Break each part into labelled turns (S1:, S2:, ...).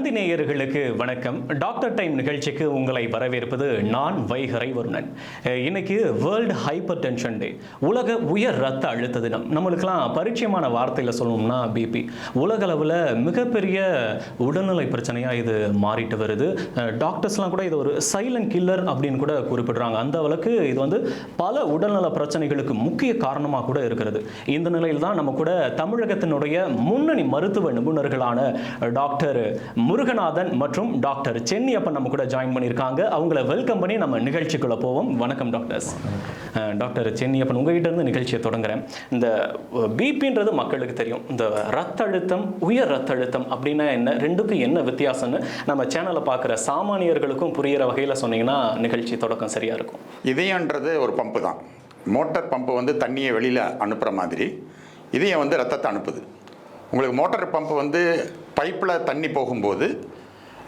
S1: தந்தி நேயர்களுக்கு வணக்கம். Doctor time நிகழ்ச்சிக்கு உங்களை வரவேற்பது நான் வைகரை வருணன். இன்னைக்கு வேர்ல்டு ஹைப்பர் டென்ஷன் டே, உலக உயர் ரத்த அழுத்த தினம். நம்மளுக்கெல்லாம் பரிச்சயமான வார்த்தையில் சொல்லணும்னா பிபி. உலக அளவில் மிகப்பெரிய உடல்நிலை பிரச்சனையாக இது மாறிட்டு வருது. டாக்டர்ஸ்லாம் கூட இது ஒரு சைலண்ட் கில்லர் அப்படின்னு கூட குறிப்பிடுறாங்க. அந்த அளவுக்கு இது வந்து பல உடல்நல பிரச்சனைகளுக்கு முக்கிய காரணமாக கூட இருக்கிறது. இந்த நிலையில் தான் நம்ம கூட தமிழகத்தினுடைய முன்னணி மருத்துவ நிபுணர்களான டாக்டர் முருகநாதன் மற்றும் டாக்டர் சென்னியப்பன் நம்ம கூட ஜாயின் பண்ணியிருக்காங்க. அவங்கள வெல்கம் பண்ணி நம்ம நிகழ்ச்சிக்குள்ள போவோம். வணக்கம் டாக்டர்ஸ். டாக்டர் சென்னியப்பன், உங்ககிட்ட இருந்து நிகழ்ச்சியை தொடங்குறேன். இந்த பிபின்றது மக்களுக்கு தெரியும். இந்த ரத்த அழுத்தம், உயர் ரத்த அழுத்தம் அப்படின்னா என்ன, ரெண்டுக்கும் என்ன வித்தியாசம்னு நம்ம சேனலை பார்க்குற சாமானியர்களுக்கும் புரிகிற வகையில் சொன்னீங்கன்னா நிகழ்ச்சி தொடக்கம் சரியாக இருக்கும்.
S2: இதயன்றது ஒரு பம்பு தான். மோட்டார் பம்பு வந்து தண்ணியை வெளியில் அனுப்புகிற மாதிரி இதயம் வந்து ரத்தத்தை அனுப்புது. உங்களுக்கு மோட்டார் பம்பு வந்து பைப்பில் தண்ணி போகும்போது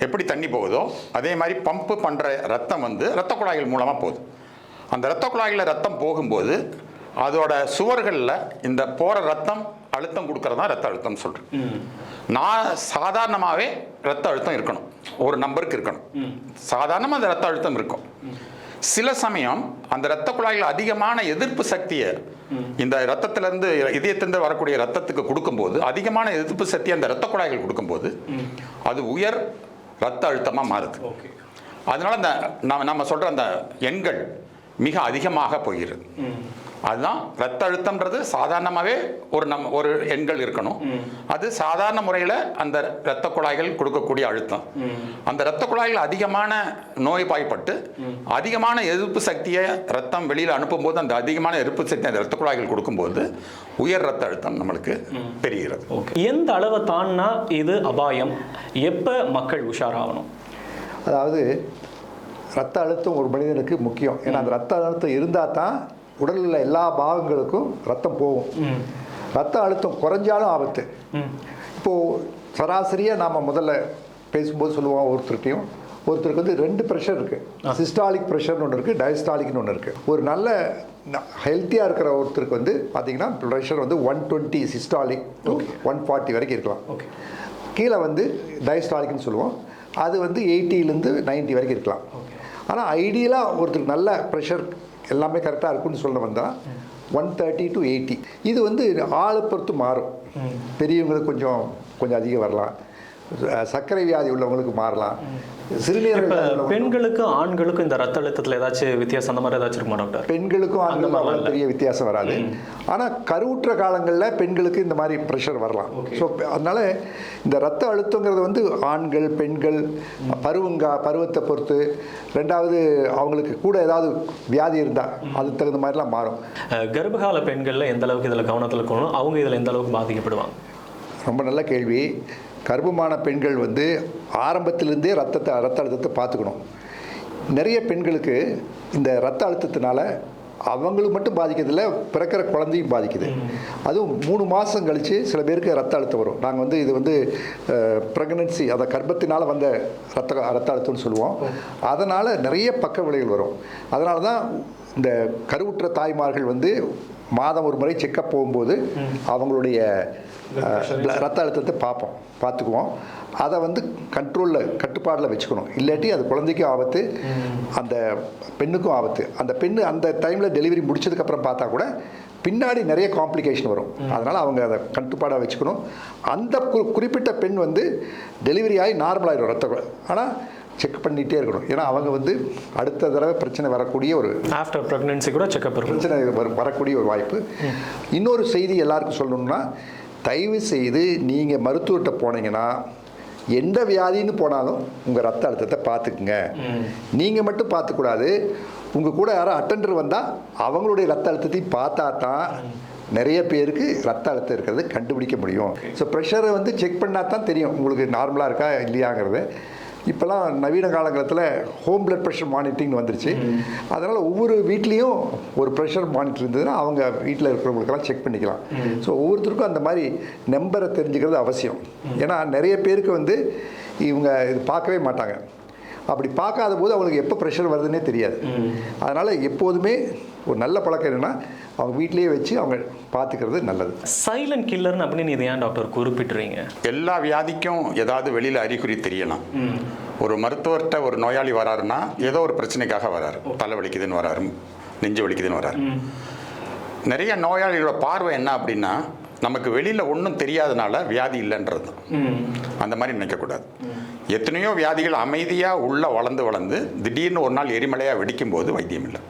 S2: எப்படி தண்ணி போகுதோ அதே மாதிரி பம்பு பண்ணுற ரத்தம் வந்து இரத்த குழாய்கள் மூலமாக போகுது. அந்த இரத்த குழாய்களில் ரத்தம் போகும்போது அதோட சுவர்களில் இந்த போகிற ரத்தம் அழுத்தம் கொடுக்கறது தான் ரத்த அழுத்தம் சொல்கிறேன். நான் சாதாரணமாகவே ரத்த அழுத்தம் இருக்கணும், ஒரு நம்பருக்கு இருக்கணும். சாதாரணமாக அந்த ரத்த அழுத்தம் இருக்கும். சில சமயம் அந்த இரத்த குழாய்கள் அதிகமான எதிர்ப்பு சக்தியை இந்த ரத்தத்திலிருந்து இதயத்திலிருந்து வரக்கூடிய ரத்தத்துக்கு கொடுக்கும்போது, அதிகமான எதிர்ப்பு சக்தி அந்த இரத்த குழாய்கள் கொடுக்கும்போது அது உயர் ரத்த அழுத்தமாக மாறுது. அதனால அந்த நம்ம சொல்ற அந்த எண்கள் மிக அதிகமாக போகிறது. அதுதான் ரத்த அழுத்தம்ன்றது. சாதாரணமாகவே ஒரு எண்கள் இருக்கணும். அது சாதாரண முறையில் அந்த இரத்த குழாய்கள் கொடுக்கக்கூடிய அழுத்தம். அந்த இரத்த குழாய்கள் அதிகமான நோய்வாய்ப்பட்டு அதிகமான எதிர்ப்பு சக்தியை ரத்தம் வெளியில் அனுப்பும்போது, அந்த அதிகமான எதிர்ப்பு சக்தி அந்த இரத்த குழாய்கள் கொடுக்கும்போது உயர் ரத்த அழுத்தம் நம்மளுக்கு பெறுகிறது.
S1: எந்த அளவை தாண்டினா இது அபாயம், எப்போ மக்கள் உஷாராகணும்?
S3: அதாவது ரத்த அழுத்தம் ஒரு மனிதனுக்கு முக்கியம். ஏன்னா அந்த ரத்த அழுத்தம் இருந்தால் தான் உடலில் உள்ள எல்லா பாகங்களுக்கும் ரத்தம் போகும். ரத்த அழுத்தம் குறைஞ்சாலும் ஆபத்து. இப்போது சராசரியாக நாம் முதல்ல பேசும்போது சொல்லுவோம், ஒருத்தருக்கு வந்து 2 ப்ரெஷர் இருக்குது. சிஸ்டாலிக் ப்ரெஷர்னு ஒன்று இருக்குது, டயஸ்டாலிக்னு ஒன்று இருக்குது. ஒரு நல்ல ஹெல்த்தியாக இருக்கிற ஒருத்தருக்கு வந்து பார்த்திங்கன்னா ப்ரெஷர் வந்து 120 சிஸ்டாலிக் 140 வரைக்கும் இருக்கலாம். கீழே வந்து டயஸ்டாலிக்னு சொல்லுவோம், அது வந்து 80லேருந்து 90 வரைக்கும் இருக்கலாம். ஆனால் ஐடியலாக ஒருத்தருக்கு நல்ல ப்ரெஷர் எல்லாமே கரெக்டாக இருக்குன்னு சொல்ல வந்தால் 130 to 80. இது வந்து ஆளை பொறுத்து மாறும். பெரியவங்களுக்கு கொஞ்சம் அதிகம் வரலாம், சர்க்கரை வியாதி உள்ளவங்களுக்கு மாறலாம், சிறுநீரக.
S1: பெண்களுக்கும் ஆண்களுக்கும் இந்த ரத்த அழுத்தத்தில் ஏதாச்சும் வித்தியாசம் அந்த மாதிரி ஏதாச்சும் இருக்குமா டாக்டர்?
S3: பெண்களுக்கும் ஆண்களுக்கும் பெரிய வித்தியாசம் வராது. ஆனால் கருவுற்ற காலங்களில் பெண்களுக்கு இந்த மாதிரி ப்ரெஷர் வரலாம். ஸோ அதனால் இந்த ரத்த அழுத்தங்கிறது வந்து ஆண்கள் பெண்கள் பருவத்தை பொறுத்து, ரெண்டாவது அவங்களுக்கு கூட ஏதாவது வியாதி இருந்தால் அதுக்கு தகுந்த மாதிரிலாம் மாறும்.
S1: கர்ப்பகால பெண்களில் எந்த அளவுக்கு இதில் கவனத்தில் இருக்கணும், அவங்க இதில் எந்த அளவுக்கு பாதிக்கப்படுவாங்க?
S3: ரொம்ப நல்ல கேள்வி. கர்ப்பமான பெண்கள் வந்து ஆரம்பத்திலேருந்தே ரத்த அழுத்தத்தை பார்த்துக்கணும். நிறைய பெண்களுக்கு இந்த ரத்த அழுத்தத்தினால அவங்களுக்கு மட்டும் பாதிக்கிறதில்ல, பிறக்கிற குழந்தையும் பாதிக்குது. அதுவும் 3 மாதம் கழித்து சில பேருக்கு ரத்த அழுத்தம் வரும். நாங்கள் வந்து இது வந்து ப்ரெக்னன்சி, அதை கர்ப்பத்தினால் வந்த ரத்த அழுத்தம்னு சொல்லுவோம். அதனால் நிறைய பக்க விளைவுகள் வரும். அதனால தான் இந்த கருவுற்ற தாய்மார்கள் வந்து மாதம் ஒரு முறை செக்கப் போகும்போது அவங்களுடைய ரத்த அழுத்தத்தை பார்த்துக்குவோம். அதை வந்து கட்டுப்பாடில் வச்சுக்கணும். இல்லாட்டி அது குழந்தைக்கும் ஆபத்து, அந்த பெண்ணுக்கும் ஆபத்து. அந்த பெண்ணு அந்த டைமில் டெலிவரி முடிச்சதுக்கப்புறம் பார்த்தா கூட பின்னாடி நிறைய காம்ப்ளிகேஷன் வரும். அதனால் அவங்க அதை கட்டுப்பாடாக வச்சுக்கணும். அந்த குறிப்பிட்ட பெண் வந்து டெலிவரி ஆகி நார்மலாகிடும் ரத்த, ஆனால் செக் பண்ணிகிட்டே இருக்கணும். ஏன்னா அவங்க வந்து அடுத்த தடவை பிரச்சனை வரக்கூடிய ஒரு
S1: ஆஃப்டர் ப்ரெக்னன்சி கூட செக்அப்
S3: பிரச்சனை வரக்கூடிய ஒரு வாய்ப்பு. இன்னொரு செய்தி எல்லாருக்கும் சொல்லணும்னா, தயவு செய்து நீங்கள் மருத்துவர்கிட்ட போனீங்கன்னா எந்த வியாதின்னு போனாலும் உங்கள் ரத்த அழுத்தத்தை பார்த்துக்குங்க. நீங்கள் மட்டும் பார்த்துக்கூடாது, உங்கள் கூட யாரோ அட்டெண்டர் வந்தால் அவங்களுடைய ரத்த அழுத்தத்தையும் பார்த்தா தான் நிறைய பேருக்கு ரத்த அழுத்தம் இருக்கிறது கண்டுபிடிக்க முடியும். ஸோ ப்ரெஷரை வந்து செக் பண்ணால் தான் தெரியும் உங்களுக்கு நார்மலாக இருக்கா இல்லையாங்கிறது. இப்போலாம் நவீன காலகட்டத்தில் ஹோம் பிளட் ப்ரெஷர் மானிட்டரிங் வந்துருச்சு. அதனால் ஒவ்வொரு வீட்லேயும் ஒரு ப்ரெஷர் மானிட்டர் இருந்ததுன்னா அவங்க வீட்டில் இருக்கிறவங்களுக்கெல்லாம் செக் பண்ணிக்கலாம். ஸோ ஒவ்வொருத்தருக்கும் அந்த மாதிரி நம்பரை தெரிஞ்சுக்கிறது அவசியம். ஏன்னா நிறைய பேருக்கு வந்து இவங்க இது பார்க்கவே மாட்டாங்க. அப்படி பார்க்காத போது அவங்களுக்கு எப்போ ப்ரெஷர் வருதுன்னே தெரியாது. அதனால் எப்போதுமே ஒரு நல்ல பழக்கம் என்னென்னா, அவங்க வீட்டிலேயே வச்சு அவங்க பார்த்துக்கிறது நல்லது.
S1: சைலண்ட் கில்லர்னு அப்படின்னு இதை ஏன் டாக்டர் குறிப்பிட்டுறீங்க?
S2: எல்லா வியாதிக்கும் ஏதாவது வெளியில் அறிகுறி தெரியலாம். ஒரு மருத்துவர்கிட்ட ஒரு நோயாளி வராருன்னா ஏதோ ஒரு பிரச்சனைக்காக வராரு. தலை வலிக்குதுன்னு வராரு, நெஞ்சு வலிக்குதுன்னு வராரு. நிறைய நோயாளிகளோட பார்வை என்ன அப்படின்னா, நமக்கு வெளியில் ஒன்றும் தெரியாதனால வியாதி இல்லைன்றது. அந்த மாதிரி நினைக்கக்கூடாது. எத்தனையோ வியாதிகள் அமைதியாக உள்ள வளர்ந்து திடீர்னு ஒரு நாள் எரிமலையாக வெடிக்கும் போது வைத்தியம் இல்லை.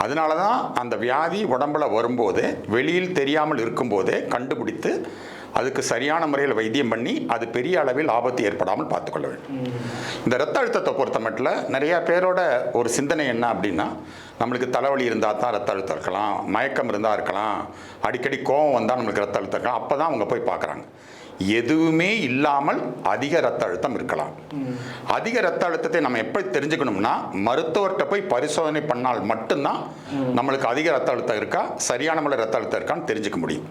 S2: அதனால தான் அந்த வியாதி உடம்புல வரும்போதே, வெளியில் தெரியாமல் இருக்கும்போதே கண்டுபிடித்து அதுக்கு சரியான முறையில் வைத்தியம் பண்ணி அது பெரிய அளவில் ஆபத்து ஏற்படாமல் பார்த்துக்கொள்ள வேண்டும். இந்த இரத்த அழுத்தத்தை பொறுத்த மட்டும் நிறையா பேரோட ஒரு சிந்தனை என்ன அப்படின்னா, நம்மளுக்கு தலைவலி இருந்தால் தான் ரத்த அழுத்தம் இருக்கலாம், மயக்கம் இருந்தால் இருக்கலாம், அடிக்கடி கோபம் வந்தால் நம்மளுக்கு ரத்த அழுத்தம் இருக்கலாம். அப்போ தான் அவங்க போய் பார்க்குறாங்க. எதுவுமே இல்லாமல் அதிக ரத்த அழுத்தம் இருக்கலாம். அதிக ரத்த அழுத்தத்தை நம்ம எப்படி தெரிஞ்சுக்கணும்னா, மருத்துவர்கிட்ட போய் பரிசோதனை பண்ணால் மட்டும்தான் நம்மளுக்கு அதிக ரத்த அழுத்தம் இருக்கா, சரியான முறை ரத்த அழுத்தம் இருக்கான்னு தெரிஞ்சுக்க முடியும்.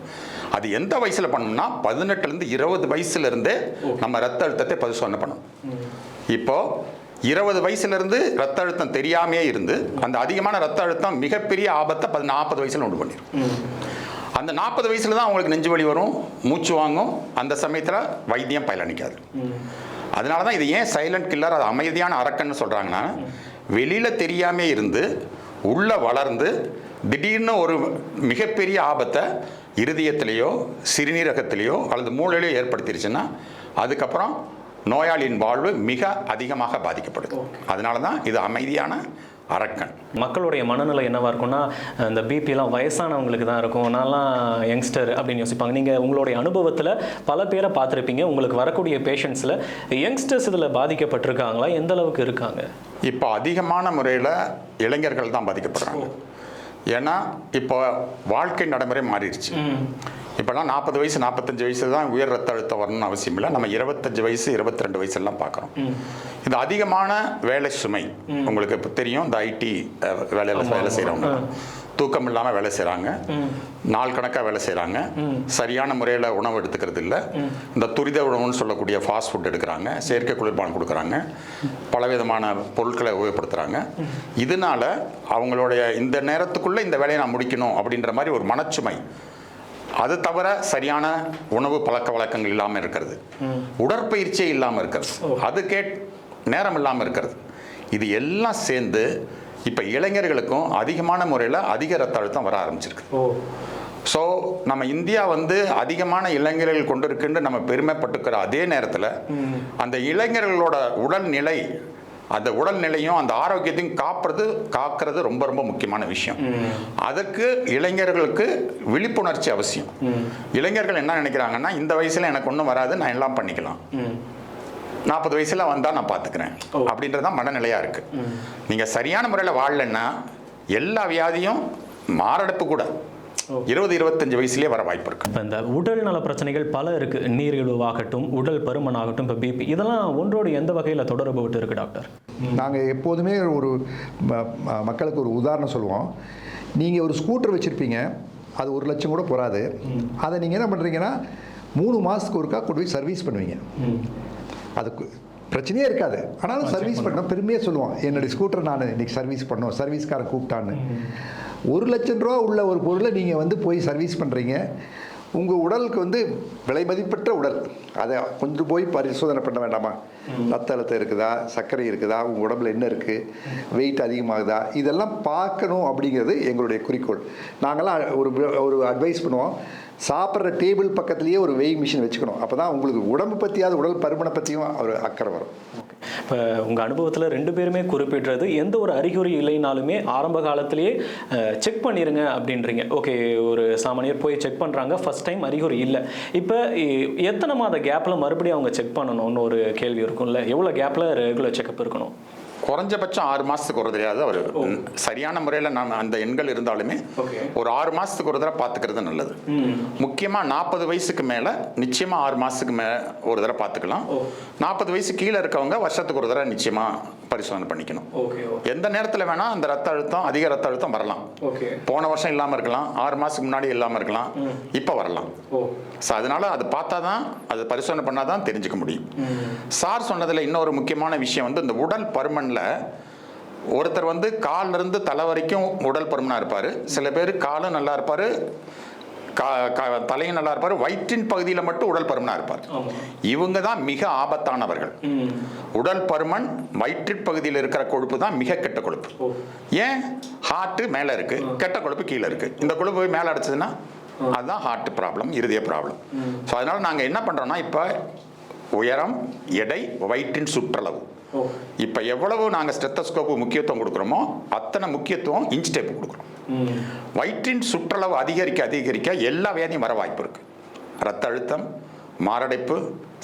S2: அது எந்த வயசில் பண்ணணும்னா, 18லேருந்து 20 வயசுலேருந்தே நம்ம ரத்த அழுத்தத்தை பரிசோதனை பண்ணணும். இப்போ 20 வயசுலேருந்து ரத்த அழுத்தம் தெரியாமையே இருந்து அந்த அதிகமான ரத்த அழுத்தம் மிகப்பெரிய ஆபத்தை 40 வயசில் உண்டு பண்ணிடும். அந்த 40 வயசுல தான் அவங்களுக்கு நெஞ்சு வலி வரும், மூச்சு வாங்கும். அந்த சமயத்தில் வைத்தியம் பயனளிக்காது. அதனால தான் இது ஏன் சைலண்ட் கில்லர், அது அமைதியான அரக்கன்னு சொல்கிறாங்கன்னா, வெளியில் தெரியாமே இருந்து உள்ளே வளர்ந்து திடீர்னு ஒரு மிகப்பெரிய ஆபத்தை இருதயத்திலேயோ சிறுநீரகத்திலேயோ அல்லது மூளையிலையோ ஏற்படுத்திருச்சுன்னா அதுக்கப்புறம் நோயாளியின் வாழ்வு மிக அதிகமாக பாதிக்கப்படுது. அதனால தான் இது அமைதியான அரக்கன்.
S1: மக்களுடைய மனநிலை என்னவா இருக்கும்னா, இந்த பிபிலாம் வயசானவங்களுக்கு தான் இருக்கும், நான்லாம் யங்ஸ்டர் அப்படின்னு யோசிப்பாங்க. நீங்கள் உங்களுடைய அனுபவத்தில் பல பேரை பார்த்துருப்பீங்க. உங்களுக்கு வரக்கூடிய பேஷண்ட்ஸில் யங்ஸ்டர்ஸ் இதில் பாதிக்கப்பட்டிருக்காங்களா? எந்த அளவுக்கு இருக்காங்க?
S2: இப்போ அதிகமான முறையில் இளைஞர்கள் தான் பாதிக்கப்படுறாங்க. ஏன்னா இப்போ வாழ்க்கை நடைமுறை மாறிடுச்சு. இப்போலாம் 40 வயசு 45 வயசு தான் உயர் ரத்த அழுத்தம் வரணும்னு அவசியம் இல்லை. நம்ம 25 வயசு 22 வயசுலாம் பார்க்குறோம். இது அதிகமான வேலை சுமை. உங்களுக்கு இப்போ தெரியும், இந்த ஐடி வேலை செய்கிறவங்க தூக்கம் இல்லாமல் வேலை செய்கிறாங்க, நாள் கணக்காக வேலை செய்கிறாங்க, சரியான முறையில் உணவு எடுத்துக்கிறது இல்லை, இந்த துரித உணவுன்னு சொல்லக்கூடிய ஃபாஸ்ட் ஃபுட் எடுக்கிறாங்க, செயற்கை குளிர்பானம் கொடுக்குறாங்க, பலவிதமான பொருட்களை உபயோகப்படுத்துகிறாங்க. இதனால அவங்களுடைய இந்த நேரத்துக்குள்ளே இந்த வேலையை நான் முடிக்கணும் அப்படின்ற மாதிரி ஒரு மனச்சுமை. அது தவிர சரியான உணவு பழக்க வழக்கங்கள் இல்லாமல் இருக்கிறது, உடற்பயிற்சியே இல்லாமல் இருக்கிறது, அதுக்கே நேரம் இல்லாமல் இருக்கிறது. இது எல்லாம் சேர்ந்து இப்போ இளைஞர்களுக்கும் அதிகமான முறையில் அதிக ரத்த அழுத்தம் வர ஆரம்பிச்சிருக்கு. ஸோ நம்ம இந்தியா அதிகமான இளைஞர்கள் கொண்டு இருக்குன்னு நம்ம பெருமைப்பட்டுக்கிற அதே நேரத்தில் அந்த இளைஞர்களோட உடல்நிலை, அந்த உடல்நிலையும் அந்த ஆரோக்கியத்தையும் காக்கிறது ரொம்ப ரொம்ப முக்கியமான விஷயம். அதற்கு இளைஞர்களுக்கு விழிப்புணர்ச்சி அவசியம். இளைஞர்கள் என்ன நினைக்கிறாங்கன்னா, இந்த வயசுல எனக்கு ஒன்றும் வராது, நான் எல்லாம் பண்ணிக்கலாம், 40 வயசுல வந்தால் நான் பார்த்துக்கிறேன் அப்படின்றதான் மனநிலையாக இருக்குது. நீங்கள் சரியான முறையில் வாழலைன்னா எல்லா வியாதியும் மாரடைப்பு கூட 20-25 வயசுலேயே வர வாய்ப்பு இருக்குது.
S1: இப்போ இந்த உடல் நல பிரச்சனைகள் பல இருக்குது. நீரிழிவாகட்டும், உடல் பருமன் ஆகட்டும், இப்போ பிபி, இதெல்லாம் ஒன்றோடு எந்த வகையில் தொடர்பு விட்டு இருக்குது டாக்டர்?
S3: நாங்கள் எப்போதுமே ஒரு மக்களுக்கு ஒரு உதாரணம் சொல்லுவோம். நீங்கள் ஒரு ஸ்கூட்டர் வச்சுருப்பீங்க, அது 1 லட்சம் கூட போகாது. அதை நீங்கள் என்ன பண்ணுறீங்கன்னா 3 மாதத்துக்கு ஒருக்கா கொண்டு போய் சர்வீஸ் பண்ணுவீங்க. அதுக்கு பிரச்சனையே இருக்காது, ஆனாலும் சர்வீஸ் பண்ணோம், பெருமையாக சொல்லுவோம், என்னுடைய ஸ்கூட்டர் நான் இன்றைக்கி சர்வீஸ் பண்ணோம், சர்வீஸ்காரன் கூப்பிட்டான்னு. 1 லட்சம் ரூபா உள்ள ஒரு பொருளை நீங்கள் போய் சர்வீஸ் பண்ணுறீங்க. உங்கள் உடலுக்கு விலை மதிப்பற்ற உடல், அதை கொஞ்சம் போய் பரிசோதனை பண்ண வேண்டாமா? ரத்த அழுத்தம் இருக்குதா, சர்க்கரை இருக்குதா, உங்கள் உடம்புல என்ன இருக்குது, வெயிட் அதிகமாகுதா, இதெல்லாம் பார்க்கணும் அப்படிங்கிறது எங்களுடைய குறிக்கோள். நாங்கள்லாம் ஒரு அட்வைஸ் பண்ணுவோம், சாப்பிட்ற டேபிள் பக்கத்துலேயே ஒரு வெயிங் மிஷின் வச்சுக்கணும். அப்போ தான் உங்களுக்கு உடம்பு பற்றியாவது உடல் பருமனை பற்றியும் ஒரு அக்கறை வரும்.
S1: இப்போ உங்கள் அனுபவத்தில் 2 பேருமே குறிப்பிடுறது, எந்த ஒரு அறிகுறி இல்லைனாலுமே ஆரம்ப காலத்திலேயே செக் பண்ணிடுங்க அப்படின்றீங்க. ஓகே, ஒரு சாமானியர் போய் செக் பண்ணுறாங்க, ஃபர்ஸ்ட் டைம் அறிகுறி இல்லை. இப்போ எத்தனை மாத கேப்பில் மறுபடியும் அவங்க செக் பண்ணணும்னு ஒரு கேள்வி இருக்கும்ல, எவ்வளோ கேப்பில் ரெகுலர் செக்அப் இருக்கணும்?
S2: குறைஞ்சபட்சம் 6 மாதத்துக்கு ஒரு தடவையாவது அவர் சரியான முறையில் நம்ம அந்த எண்கள் இருந்தாலுமே ஒரு 6 மாதத்துக்கு ஒரு தடவை பார்த்துக்கிறது நல்லது. முக்கியமாக 40 வயசுக்கு மேலே நிச்சயமாக 6 மாதத்துக்கு மேலே ஒரு தடவை பார்த்துக்கலாம். 40 வயசு கீழே இருக்கவங்க வருஷத்துக்கு ஒரு தடவை நிச்சயமாக பரிசோதனை பண்ணிக்கணும். எந்த நேரத்தில் வேணால் அந்த ரத்த அழுத்தம், அதிக ரத்த அழுத்தம் வரலாம். போன வருஷம் இல்லாமல் இருக்கலாம், 6 மாதத்துக்கு முன்னாடி இல்லாமல் இருக்கலாம், இப்போ வரலாம். ஸோ அதனால அது பார்த்தா தான், அது பரிசோதனை பண்ணால் தான் தெரிஞ்சுக்க முடியும். சார் சொன்னதில் இன்னொரு முக்கியமான விஷயம் இந்த உடல் பருமனில் ஒருத்தர் வந்து கால்ல இருந்து தலை வரைக்கும் உடல் பருமனாக இருப்பார். சில பேர் காலும் நல்லா இருப்பார், தலையும் நல்லா இருப்பார், வயிற்றின் பகுதியில் மட்டும் உடல் பருமனாக இருப்பார். இவங்க தான் மிக ஆபத்தானவர்கள். உடல் பருமன் வயிற்றின் பகுதியில் இருக்கிற கொழுப்பு தான் மிக கெட்ட கொழுப்பு. ஏன்? ஹார்ட் மேலே இருக்கு, கெட்ட கொழுப்பு கீழே இருக்கு. இந்த கொழுப்பு மேலே அடிச்சதுன்னா அதுதான் ஹார்ட் ப்ராப்ளம், இருதய ப்ராப்ளம். ஸோ அதனால நாங்கள் என்ன பண்ணுறோம்னா, இப்போ உயரம், எடை, வயிற்றின் சுற்றளவு, இப்போ எவ்வளவு நாங்கள் ஸ்டெத்தஸ்கோப்பு முக்கியத்துவம் கொடுக்குறோமோ அத்தனை முக்கியத்துவம் இன்ச் டேப் கொடுக்குறோம். வயிற்றின் சுற்றளவு அதிகரிக்க அதிகரிக்க எல்லா வியாதியும் வர வாய்ப்பு இருக்கு. ரத்த அழுத்தம், மாரடைப்பு,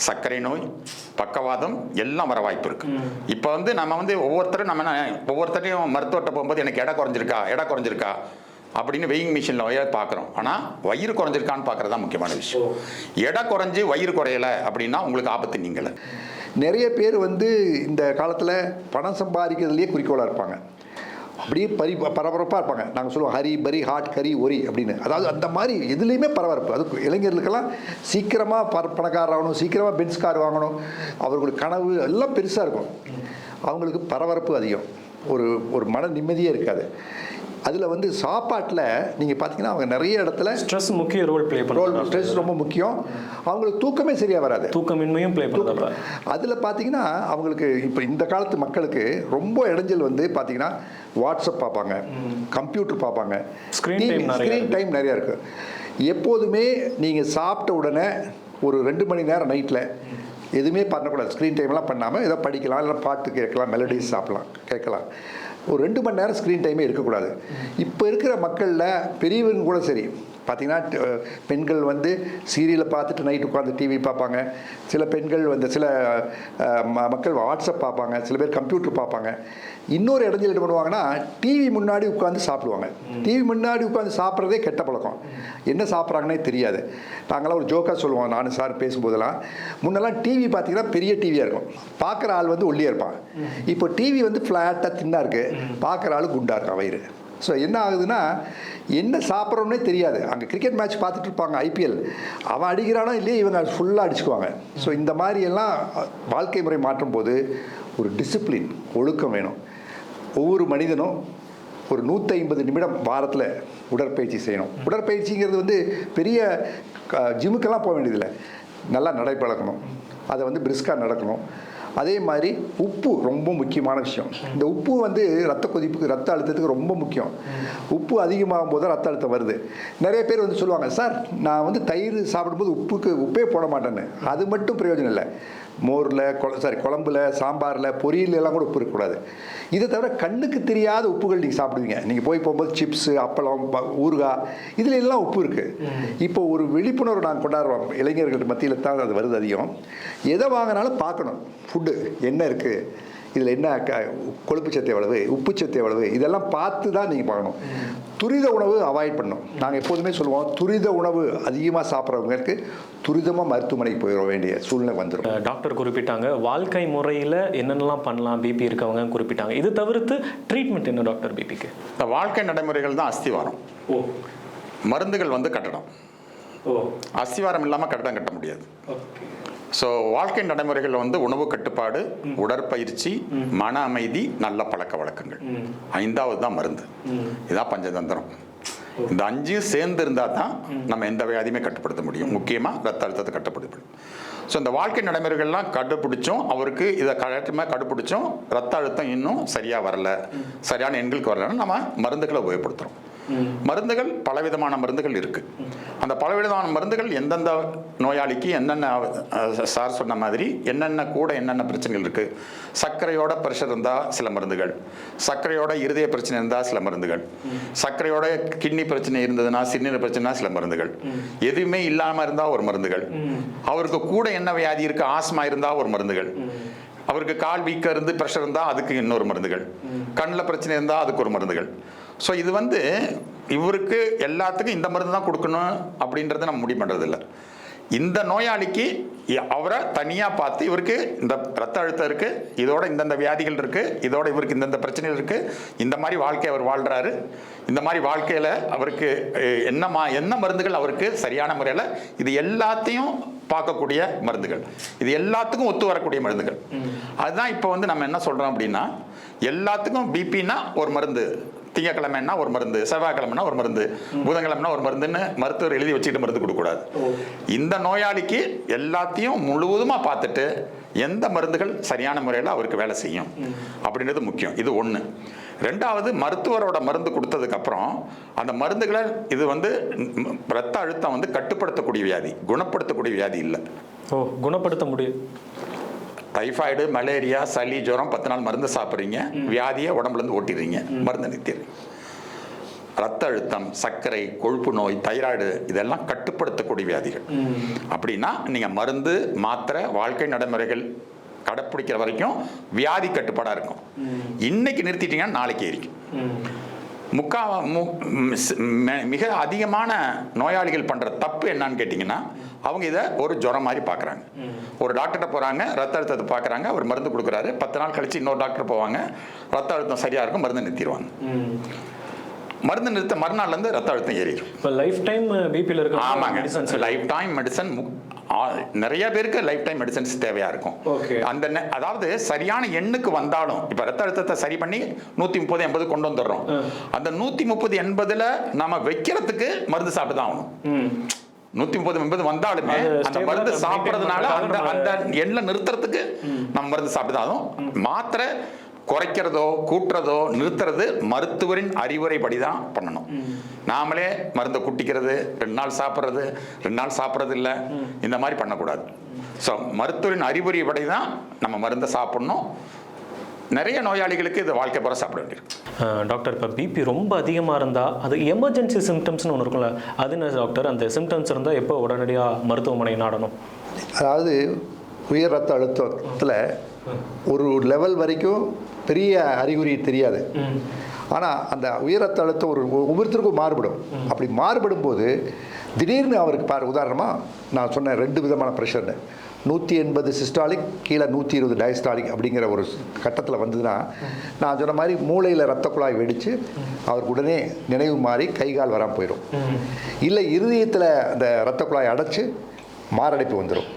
S2: சர்க்கரை நோய், பக்கவாதம் எல்லாம் வர வாய்ப்பு இருக்கு. இப்போ வந்து நம்ம வந்து ஒவ்வொருத்தரையும் மருத்துவர்கிட்ட போகும்போது எனக்கு எடை குறைஞ்சிருக்கா அப்படின்னு வெயிங் மிஷினில் பார்க்குறோம். ஆனால் வயிறு குறைஞ்சிருக்கான்னு பார்க்குறது தான் முக்கியமான விஷயம். எடை குறைஞ்சி வயிறு குறையலை அப்படின்னா உங்களுக்கு ஆபத்து நீங்கள.
S3: நிறைய பேர் வந்து இந்த காலத்தில் பணம் சம்பாதிக்கிறதுலேயே குறிக்கோளாக இருப்பாங்க. அப்படியே பரபரப்பாக இருப்பாங்க. நாங்கள் சொல்லுவோம் ஹரி பரி ஹாட் கரி ஒரி அப்படின்னு. அதாவது அந்த மாதிரி எதுலேயுமே பரபரப்பு. அது இளைஞர்களுக்கெல்லாம் சீக்கிரமாக பணக்காரர் ஆகணும், சீக்கிரமாக பென்ஸ் கார் வாங்கணும், அவர்களுடைய கனவு எல்லாம் பெருசாக இருக்கும். அவங்களுக்கு பரபரப்பு அதிகம், ஒரு மன நிம்மதியே இருக்காது. அதில் வந்து சாப்பாட்டில் நீங்கள் பார்த்தீங்கன்னா அவங்க நிறைய இடத்துல
S1: ஸ்ட்ரெஸ் முக்கிய ரோல் ப்ளே பண்ணுறாங்க.
S3: ஸ்ட்ரெஸ் ரொம்ப முக்கியம். அவங்களுக்கு தூக்கமே சரியாக வராது,
S1: தூக்கமின்மையும் ப்ளே பண்ணுறாங்க.
S3: அதில் பார்த்தீங்கன்னா அவங்களுக்கு இப்போ இந்த காலத்து மக்களுக்கு ரொம்ப இடைஞ்சல் வந்து பார்த்தீங்கன்னா வாட்ஸ்அப் பார்ப்பாங்க, கம்ப்யூட்டர் பார்ப்பாங்க, ஸ்க்ரீன் டைம் நிறையா இருக்குது. எப்போதுமே நீங்கள் சாப்பிட்ட உடனே ஒரு 2 மணி நேரம் நைட்டில் எதுவுமே பண்ணக்கூடாது. ஸ்க்ரீன் டைம்லாம் பண்ணாமல் ஏதோ படிக்கலாம், இல்லை பாட்டு கேட்கலாம், மெலடிஸ் கேட்கலாம். ஒரு 2 மணி நேரம் ஸ்க்ரீன் டைமே இருக்கக்கூடாது. இப்போ இருக்கிற மக்களில் பெரியவங்க கூட சரி பார்த்திங்கன்னா, பெண்கள் வந்து சீரியலை பார்த்துட்டு நைட்டு உட்காந்து டிவி பார்ப்பாங்க. சில பெண்கள் வந்து சில மக்கள் வாட்ஸ்அப் பார்ப்பாங்க, சில பேர் கம்ப்யூட்டர் பார்ப்பாங்க. இன்னொரு இடைஞ்சல் என்ன பண்ணுவாங்கன்னா, டிவி முன்னாடி உட்காந்து சாப்பிடுவாங்க. டிவி முன்னாடி உட்காந்து சாப்பிட்றதே கெட்ட பழக்கம். என்ன சாப்பிட்றாங்கன்னே தெரியாது. நாங்களாம் ஒரு ஜோக்காக சொல்லுவோம், நானும் சார் பேசும்போதெல்லாம், முன்னெல்லாம் டிவி பார்த்தீங்கன்னா பெரிய டிவியாக இருக்கும், பார்க்குற ஆள் வந்து ஒல்லியாக இருப்பான். இப்போ டிவி வந்து ஃப்ளாட்டாக தின்னாக இருக்குது, பார்க்குற ஆள் குண்டாக இருக்கான் வயிறு. ஸோ என்ன ஆகுதுன்னா, என்ன சாப்பிட்றோன்னே தெரியாது. அங்கே கிரிக்கெட் மேட்ச் பார்த்துட்டு இருப்பாங்க, ஐபிஎல், அவன் அடிக்கிறானோ இல்லையே இவங்க ஃபுல்லாக அடிச்சுக்குவாங்க. ஸோ இந்த மாதிரியெல்லாம் வாழ்க்கை முறை மாற்றும் போது ஒரு டிசிப்ளின், ஒழுக்கம் வேணும். ஒவ்வொரு மனிதனும் ஒரு 150 நிமிடம் வாரத்தில் உடற்பயிற்சி செய்யணும். உடற்பயிற்சிங்கிறது வந்து பெரிய ஜிம்முக்கெல்லாம் போக வேண்டியதில்லை, நல்லா நடைப்பழக்கணும், அதை வந்து பிரிஸ்காக நடக்கணும். அதே மாதிரி உப்பு ரொம்ப முக்கியமான விஷயம். இந்த உப்பு வந்து ரத்த கொதிப்புக்கு, ரத்த அழுத்தத்துக்கு ரொம்ப முக்கியம். உப்பு அதிகமாகும் போது தான் ரத்த அழுத்தம் வருது. நிறைய பேர் வந்து சொல்லுவாங்க, சார் நான் வந்து தயிர் சாப்பிடும்போது உப்பே போட மாட்டேன்னு. அது மட்டும் பிரயோஜனம் இல்லை. மோரில் குழம்புல, சாம்பாரில், பொரியலெல்லாம் கூட உப்பு இருக்கக்கூடாது. இதை தவிர கண்ணுக்கு தெரியாத உப்புகள் நீங்கள் சாப்பிடுவீங்க. நீங்கள் போகும்போது சிப்ஸு, அப்பளம், ஊறுகாய், இதில் எல்லாம் உப்பு இருக்குது. இப்போ ஒரு விழிப்புணர்வு நாங்கள் கொண்டாடுறோம், இளைஞர்கள் மத்தியில் தான் அது வருது அதிகம். எதை வாங்கினாலும் பார்க்கணும், ஃபுட்டு என்ன இருக்குது, இதில் என்ன கொழுப்பு சத்து எவ்வளவு, உப்பு சத்து எவ்வளவு, இதெல்லாம் பார்த்து தான் நீங்கள் பார்க்கணும். துரித உணவு அவாய்ட் பண்ணணும். நாங்கள் எப்போதுமே சொல்லுவோம், துரித உணவு அதிகமாக சாப்பிட்றவங்களுக்கு துரிதமாக மருத்துவமனைக்கு போயிட வேண்டிய சூழ்நிலை வந்துடும்.
S1: டாக்டர் குறிப்பிட்டாங்க வாழ்க்கை முறையில் என்னென்னலாம் பண்ணலாம், பிபி இருக்கவங்க குறிப்பிட்டாங்க. இது தவிர்த்து ட்ரீட்மெண்ட் என்ன டாக்டர் பிபிக்கு?
S2: இந்த வாழ்க்கை நடைமுறைகள் தான் அஸ்திவாரம். மருந்துகள் வந்து கட்டடம். அஸ்திவாரம் இல்லாமல் கட்டடம் கட்ட முடியாது. ஸோ வாழ்க்கை நடைமுறைகள் வந்து உணவு கட்டுப்பாடு, உடற்பயிற்சி, மன அமைதி, நல்ல பழக்க வழக்கங்கள். 5வது தான் மருந்து. இதுதான் பஞ்சதந்திரம். இந்த 5 சேர்ந்து இருந்தால் தான் நம்ம எந்த வியாதியுமே கட்டுப்படுத்த முடியும். முக்கியமாக ரத்த அழுத்தத்தை கட்டுப்படுத்த முடியும். ஸோ இந்த வாழ்க்கை நடைமுறைகள்லாம் கண்டுபிடிச்சோம், அவருக்கு இதை கண்டுபிடிச்சோம், ரத்த அழுத்தம் இன்னும் சரியாக வரல, சரியான எண்களுக்கு வரலன்னா நம்ம மருந்துகளை உபயோகப்படுத்துகிறோம். மருந்துகள் பலவிதமான மருந்துகள் இருக்கு. அந்த பலவிதமான மருந்துகள் எந்தெந்த நோயாளிக்கு என்னென்ன, சார் சொன்ன மாதிரி என்னென்ன கூட என்னென்ன பிரச்சனைகள் இருக்கு. சர்க்கரையோட பிரஷர் இருந்தால் சில மருந்துகள், சர்க்கரையோட இருதய பிரச்சனை இருந்தால் சில மருந்துகள், சர்க்கரையோட கிட்னி பிரச்சனை இருந்ததுன்னா, சிறுநீர் பிரச்சனை சில மருந்துகள், எதுவுமே இல்லாமல் இருந்தால் ஒரு மருந்துகள், அவருக்கு கூட என்ன வியாதி இருக்கு, ஆஸ்மா இருந்தால் ஒரு மருந்துகள், அவருக்கு கால் வீக்கம் இருந்து பிரஷர் இருந்தால் அதுக்கு இன்னொரு மருந்துகள், கண்ணில் பிரச்சனை இருந்தால் அதுக்கு ஒரு மருந்துகள். ஸோ இது வந்து இவருக்கு எல்லாத்துக்கும் இந்த மருந்து தான் கொடுக்கணும் அப்படின்றத நம்ம முடிவு பண்ணுறதில்ல. இந்த நோயாளிக்கு அவரை தனியாக பார்த்து, இவருக்கு இந்த ரத்த அழுத்தம் இருக்குது, இதோட இந்தந்த வியாதிகள் இருக்குது, இதோட இவருக்கு இந்தந்த பிரச்சனைகள் இருக்குது, இந்த மாதிரி வாழ்க்கை அவர் வாழ்கிறாரு, இந்த மாதிரி வாழ்க்கையில் அவருக்கு என்ன மருந்துகள் அவருக்கு சரியான முறையில், இது எல்லாத்தையும் பார்க்கக்கூடிய மருந்துகள், இது எல்லாத்துக்கும் ஒத்து வரக்கூடிய மருந்துகள். அதுதான் இப்போ வந்து நம்ம என்ன சொல்கிறோம் அப்படின்னா, எல்லாத்துக்கும் பிபின்னா ஒரு மருந்து, திங்கக்கிழமைன்னா ஒரு மருந்து, செவ்வாய்க்கிழமைனா ஒரு மருந்து, புதன்கிழமைனா ஒரு மருந்துன்னு மருத்துவர் எழுதி வச்சுக்கிட்டு மருந்து கொடுக்கக்கூடாது. இந்த நோயாளிக்கு எல்லாத்தையும் முழுவதுமாக பார்த்துட்டு எந்த மருந்துகள் சரியான முறையில் அவருக்கு வேலை செய்யும் அப்படின்றது முக்கியம். இது ஒன்று. ரெண்டாவது, மருத்துவரோட மருந்து கொடுத்ததுக்கப்புறம் அந்த மருந்துகளை இது வந்து ரத்த அழுத்தம் வந்து கட்டுப்படுத்தக்கூடிய வியாதி, குணப்படுத்தக்கூடிய வியாதி இல்லை.
S1: குணப்படுத்த முடியும்.
S2: டைஃபாய்டு, மலேரியா, சளி, ஜுரம் 10 நாள் மருந்து சாப்பிட்றீங்க, வியாதியை உடம்புலேருந்து ஓட்டிடுறீங்க, மருந்து நிறுத்திடுறீங்க. ரத்த அழுத்தம், சர்க்கரை, கொழுப்பு நோய், தைராய்டு இதெல்லாம் கட்டுப்படுத்தக்கூடிய வியாதிகள். அப்படின்னா நீங்கள் மருந்து, மாத்திரை, வாழ்க்கை நடைமுறைகள் கடைப்பிடிக்கிற வரைக்கும் வியாதி கட்டுப்பாடாக இருக்கும். இன்னைக்கு நிறுத்திட்டீங்கன்னா நாளைக்கு ஏறிக்கும். மிக அதிகமான நோயாளிகள் பண்ணுற தப்பு என்னன்னு கேட்டிங்கன்னா, அவங்க இதை ஒரு ஜுரம் மாதிரி பார்க்குறாங்க. ஒரு டாக்டர்கிட்ட போகிறாங்க, ரத்த அழுத்தத்தை பார்க்குறாங்க, அவர் மருந்து கொடுக்குறாரு, 10 நாள் கழிச்சு இன்னொரு டாக்டர் போவாங்க, ரத்த அழுத்தம் சரியாக இருக்கும், மருந்து நிறுத்திடுவாங்க. மருந்து நிறுத்த மறுநாள்லேருந்து ரத்த அழுத்தம் ஏறிடும்.
S1: இப்போ லைஃப் டைம் பிபியில் இருக்க
S2: ஆமாங்க, லைஃப் டைம் மெடிசன் நிறைய பேருக்கு லைஃப் டைம் மெடிசன்ஸ் தேவையா இருக்கும். அந்த அதாவது சரியான எண்ணுக்கு வந்தாலும், இப்போ ரத்த அழுத்தத்தை சரி பண்ணி 130 80 கொண்டு வந்துடுறோம். அந்த 130 80ல நம்ம வைக்கிறதுக்கு மருந்து சாப்பிட்டு தான் ஆகணும். 130 80 வந்தாலுமே அந்த மருந்து சாப்பிட்றதுனால அந்த எண்ணை நிறுத்துறதுக்கு நம்ம மருந்து சாப்பிட்டு தான் ஆகணும். மாத்திரை குறைக்கிறதோ கூட்டுறதோ நிறுத்துறது மருத்துவரின் அறிவுரைப்படி தான் பண்ணணும். நாமளே மருந்தை குட்டிக்கிறது, 2 நாள் சாப்பிட்றது, 2 நாள் சாப்பிட்றது இல்லை, இந்த மாதிரி பண்ணக்கூடாது. ஸோ மருத்துவரின் அறிவுரைப்படி தான் நம்ம மருந்தை சாப்பிட்ணும். நிறைய நோயாளிகளுக்கு இது வாழ்க்கை பூரா சாப்பிட வேண்டியிருக்கு.
S1: டாக்டர், இப்போ பிபி ரொம்ப அதிகமாக இருந்தால் அது எமர்ஜென்சி சிம்டம்ஸ்னு ஒன்று இருக்கும்ல, அது என்ன டாக்டர்? அந்த சிம்டம்ஸ் இருந்தால் எப்போ உடனடியாக மருத்துவமனை நாடணும்? அதாவது
S3: உயர் ரத்த அழுத்தத்தில் ஒரு லெவல் வரைக்கும் பெரிய அறிகுறி தெரியாது. ஆனால் அந்த உயர் ரத்த அழுத்தம் ஒவ்வொருத்தருக்கும் மாறுபடும். அப்படி மாறுபடும் போது திடீர்னு அவருக்கு உதாரணமாக நான் சொன்னேன் 2 விதமான ப்ரெஷர்னு, 180 சிஸ்டாலிக், கீழே 120 டயஸ்டாலிக் அப்படிங்கிற ஒரு கட்டத்தில் வந்ததுன்னா, நான் சொன்ன மாதிரி மூளையில் ரத்த குழாய் வெடித்து அவருக்கு உடனே நினைவு மாறி கை கால் வராமல் போயிடும். இல்லை இருதயத்தில் அந்த ரத்த குழாய் அடைச்சி மாரடைப்பு வந்துடும்.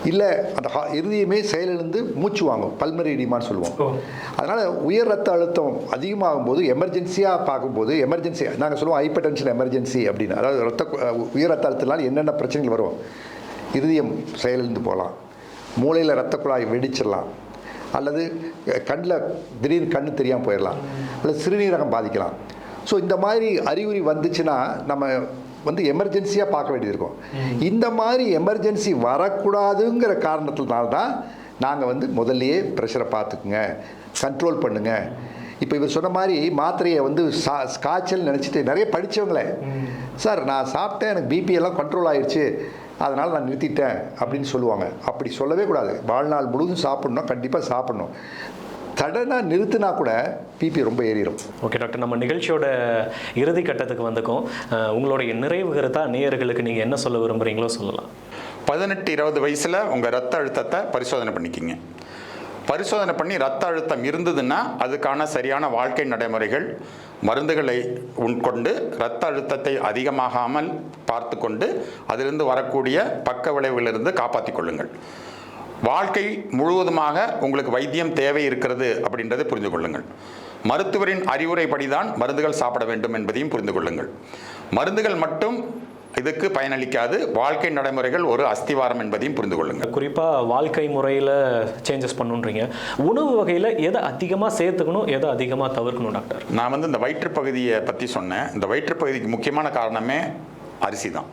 S3: இல்லை அந்த இருதயமே செயலிழந்து மூச்சு வாங்கும், பல்மரி எடிமான்னு சொல்லுவோம். அதனால் உயர் ரத்த அழுத்தம் அதிகமாகும் போது எமர்ஜென்சியாக பார்க்கும்போது, எமர்ஜென்சி நாங்கள் சொல்லுவோம் ஹைப்பர் டென்ஷன் எமர்ஜென்சி அப்படின்னு. அதாவது உயர் ரத்த அழுத்தத்தினால் என்னென்ன பிரச்சனைகள் வரும்? இருதயம் செயலிழந்து போகலாம், மூளையில் ரத்த குழாய் வெடிச்சிடலாம், அல்லது கண்ணில் திடீர்னு கண்ணு தெரியாமல் போயிடலாம், அல்லது சிறுநீரகம் பாதிக்கலாம். ஸோ இந்த மாதிரி அறிகுறி வந்துச்சுன்னா நம்ம எமர்ஜென்சியாக பார்க்க வேண்டியது இருக்கும். இந்த மாதிரி எமர்ஜென்சி வரக்கூடாதுங்கிற காரணத்தினால தான் நாங்கள் முதல்லையே ப்ரெஷரை பார்த்துக்குங்க, கண்ட்ரோல் பண்ணுங்க. இப்போ இவர் சொன்ன மாதிரி மாத்திரையை காய்ச்சல் நினச்சிட்டு நிறைய படித்தவங்களே, சார் நான் சாப்பிட்டேன், எனக்கு பிபி எல்லாம் கண்ட்ரோல் ஆயிடுச்சு, அதனால் நான் நிறுத்திட்டேன் அப்படின்னு சொல்லுவாங்க. அப்படி சொல்லவே கூடாது. வாழ்நாள் முழுவதும் சாப்பிட்ணும், கண்டிப்பாக சாப்பிட்ணும். சடனாக நிறுத்தினா கூட பிபி ரொம்ப ஏறிடும்.
S1: ஓகே டாக்டர், நம்ம நிகழ்ச்சியோட இறுதி கட்டத்துக்கு வந்துக்கும். உங்களுடைய நிறைவு கருத்தா நேயர்களுக்கு நீங்கள் என்ன சொல்ல விரும்புகிறீங்களோ சொல்லலாம்.
S2: 18-20 வயசில் உங்கள் ரத்த அழுத்தத்தை பரிசோதனை பண்ணிக்கிங்க. பரிசோதனை பண்ணி ரத்த அழுத்தம் இருந்ததுன்னா அதுக்கான சரியான வாழ்க்கை நடைமுறைகள், மருந்துகளை உட்கொண்டு ரத்த அழுத்தத்தை அதிகமாகாமல் பார்த்து கொண்டு அதிலிருந்து வரக்கூடிய பக்க விளைவுகளிலிருந்து காப்பாற்றிக் கொள்ளுங்கள். வாழ்க்கை முழுவதுமாக உங்களுக்கு வைத்தியம் தேவை இருக்கிறது அப்படின்றதை புரிந்து கொள்ளுங்கள். மருத்துவரின் அறிவுரைப்படி தான் மருந்துகள் சாப்பிட வேண்டும் என்பதையும் புரிந்து கொள்ளுங்கள். மருந்துகள் மட்டும் இதுக்கு பயனளிக்காது, வாழ்க்கை நடைமுறைகள் ஒரு அஸ்திவாரம் என்பதையும் புரிந்து கொள்ளுங்கள்.
S1: குறிப்பாக வாழ்க்கை முறையில் சேஞ்சஸ் பண்ணுன்றீங்க. உணவு வகையில் எதை அதிகமாக சேர்த்துக்கணும், எதை அதிகமாக தவிர்க்கணும் டாக்டர்?
S2: நான் இந்த வயிற்றுப்பகுதியை பற்றி சொன்னேன். இந்த வயிற்றுப்பகுதிக்கு முக்கியமான காரணமே அரிசி தான்.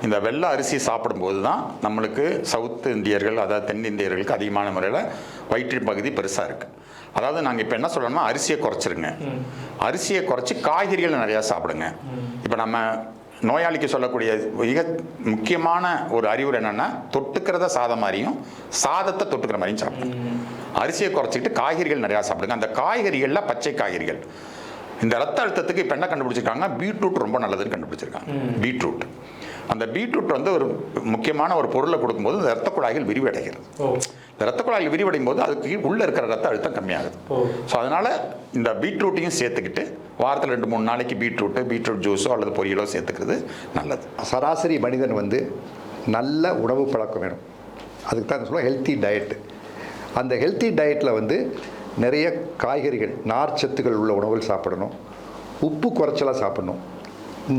S2: இந்த வெள்ளை அரிசி சாப்பிடும்போது தான் நம்மளுக்கு சவுத் இந்தியர்கள், அதாவது தென்னிந்தியர்களுக்கு அதிகமான முறையில் வயிற்று பகுதி பெருசாக இருக்குது. அதாவது நாங்கள் இப்போ என்ன சொல்லணும்னா, அரிசியை குறைச்சிருங்க, அரிசியை குறைச்சி காய்கறிகள் நிறையா சாப்பிடுங்க. இப்போ நம்ம நோயாளிக்கு சொல்லக்கூடிய மிக முக்கியமான ஒரு அறிவுரை என்னென்னா, தொட்டுக்கிறத சாதம் மாதிரியும் சாதத்தை தொட்டுக்கிற மாதிரியும் சாப்பிடுங்க. அரிசியை குறைச்சிக்கிட்டு காய்கறிகள் நிறையா சாப்பிடுங்க. அந்த காய்கறிகளில் பச்சை காய்கறிகள். இந்த ரத்த அழுத்தத்துக்கு இப்போ என்ன கண்டுபிடிச்சிருக்காங்கன்னா, பீட்ரூட் ரொம்ப நல்லதுன்னு கண்டுபிடிச்சிருக்காங்க. பீட்ரூட், அந்த பீட்ரூட் ஒரு முக்கியமான ஒரு பொருளை கொடுக்கும்போது இந்த ரத்த குழாய்கள் விரிவடைகிறது. இந்த ரத்த குழாய்கள் விரிவடையும் போது அதுக்கு உள்ளே இருக்கிற ரத்த அழுத்தம் கம்மியாகுது. ஸோ அதனால் இந்த பீட்ரூட்டையும் சேர்த்துக்கிட்டு வாரத்தில் 2-3 நாளைக்கு பீட்ரூட் ஜூஸோ அல்லது பொரியலோ சேர்த்துக்கிறது நல்லது.
S3: சராசரி மனிதன் நல்ல உணவு பழக்கம் வேணும். அதுக்கு தான் சொல்லுவோம் ஹெல்த்தி டயட்டு. அந்த ஹெல்த்தி டயட்டில் வந்து நிறைய காய்கறிகள், நார்ச்சத்துகள் உள்ள உணவுகள் சாப்பிடணும், உப்பு குறைச்சலாக சாப்பிடணும்.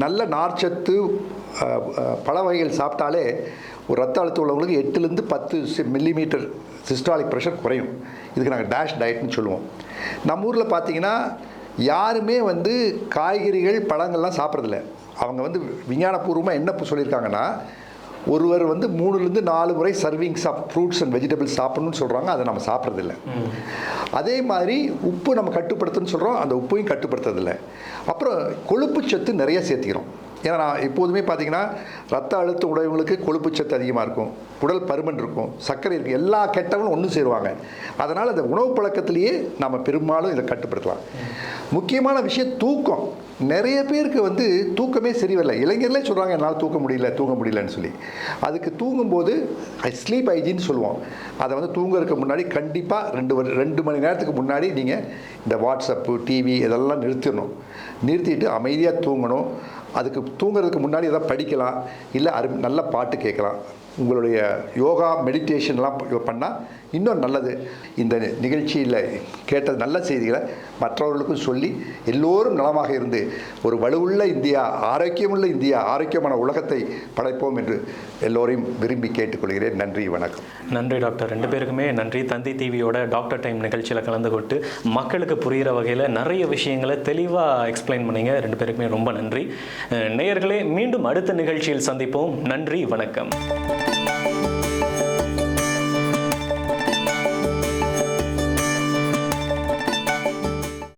S3: நல்ல நார்ச்சத்து பழ வகைகள் சாப்பிட்டாலே ஒரு ரத்த அழுத்தம் உள்ளவங்களுக்கு 8லேருந்து 10 மில்லிமீட்டர் சிஸ்டாலிக் ப்ரெஷர் குறையும். இதுக்கு நாங்கள் டேஷ் டயட்னு சொல்லுவோம். நம்ம ஊரில் பார்த்தீங்கன்னா யாருமே வந்து காய்கறிகள் பழங்கள்லாம் சாப்பிட்றதில்ல. அவங்க வந்து விஞ்ஞானபூர்வமாக என்ன சொல்லியிருக்காங்கன்னா, ஒருவர் வந்து 3லேருந்து 4 முறை servings of fruits and vegetables சாப்பிடணும்னு சொல்கிறாங்க. அதை நம்ம சாப்பிட்றதில்ல. அதே மாதிரி உப்பு நம்ம கட்டுப்படுத்தணும்னு சொல்கிறோம், அந்த உப்பையும் கட்டுப்படுத்துறதில்ல. அப்புறம் கொழுப்புச்சத்து நிறைய சேர்த்திக்கிறோம். ஏன்னா நான் எப்போதுமே பார்த்தீங்கன்னா ரத்த அழுத்த உடையவங்களுக்கு கொழுப்புச்சத்து அதிகமாக இருக்கும், உடல் பருமன் இருக்கும், சர்க்கரை இருக்குது, எல்லா கெட்டவங்களும் ஒன்று சேருவாங்க. அதனால் அந்த உணவு பழக்கத்திலேயே நம்ம பெரும்பாலும் இதை கட்டுப்படுத்தலாம். முக்கியமான விஷயம் தூக்கம். நிறைய பேருக்கு வந்து தூக்கமே சரி வரல. இளைஞர்களே சொல்கிறாங்க என்னால் தூங்க முடியலன்னு சொல்லி. அதுக்கு தூங்கும்போது ஸ்லீப் ஹைஜீன் சொல்லுவோம். அதை வந்து தூங்குறதுக்கு முன்னாடி கண்டிப்பாக 2 மணி நேரத்துக்கு முன்னாடி நீங்கள் இந்த வாட்ஸ்அப்பு, டிவி இதெல்லாம் நிறுத்திட்டு அமைதியாக தூங்கணும். அதுக்கு தூங்குறதுக்கு முன்னாடி எதாவது படிக்கலாம், இல்லை நல்ல பாட்டு கேட்கலாம். உங்களுடைய யோகா மெடிடேஷன்லாம் பண்ணால் இன்னும் நல்லது. இந்த நிகழ்ச்சியில் கேட்ட நல்ல செய்திகளை மற்றவர்களுக்கும் சொல்லி எல்லோரும் நலமாக இருந்து ஒரு வலுவுள்ள இந்தியா, ஆரோக்கியமுள்ள இந்தியா, ஆரோக்கியமான உலகத்தை படைப்போம் என்று எல்லோரையும் விரும்பி கேட்டுக்கொள்கிறேன். நன்றி, வணக்கம்.
S1: நன்றி டாக்டர். 2 பேருக்குமே நன்றி. தந்தி டிவியோட டாக்டர் டைம் நிகழ்ச்சியில் கலந்து கொண்டு மக்களுக்கு புரிகிற வகையில் நிறைய விஷயங்களை தெளிவாக எக்ஸ்பிளைன் பண்ணீங்க. 2 பேருக்குமே ரொம்ப நன்றி. நேயர்களே, மீண்டும் அடுத்த நிகழ்ச்சியில் சந்திப்போம். நன்றி, வணக்கம்.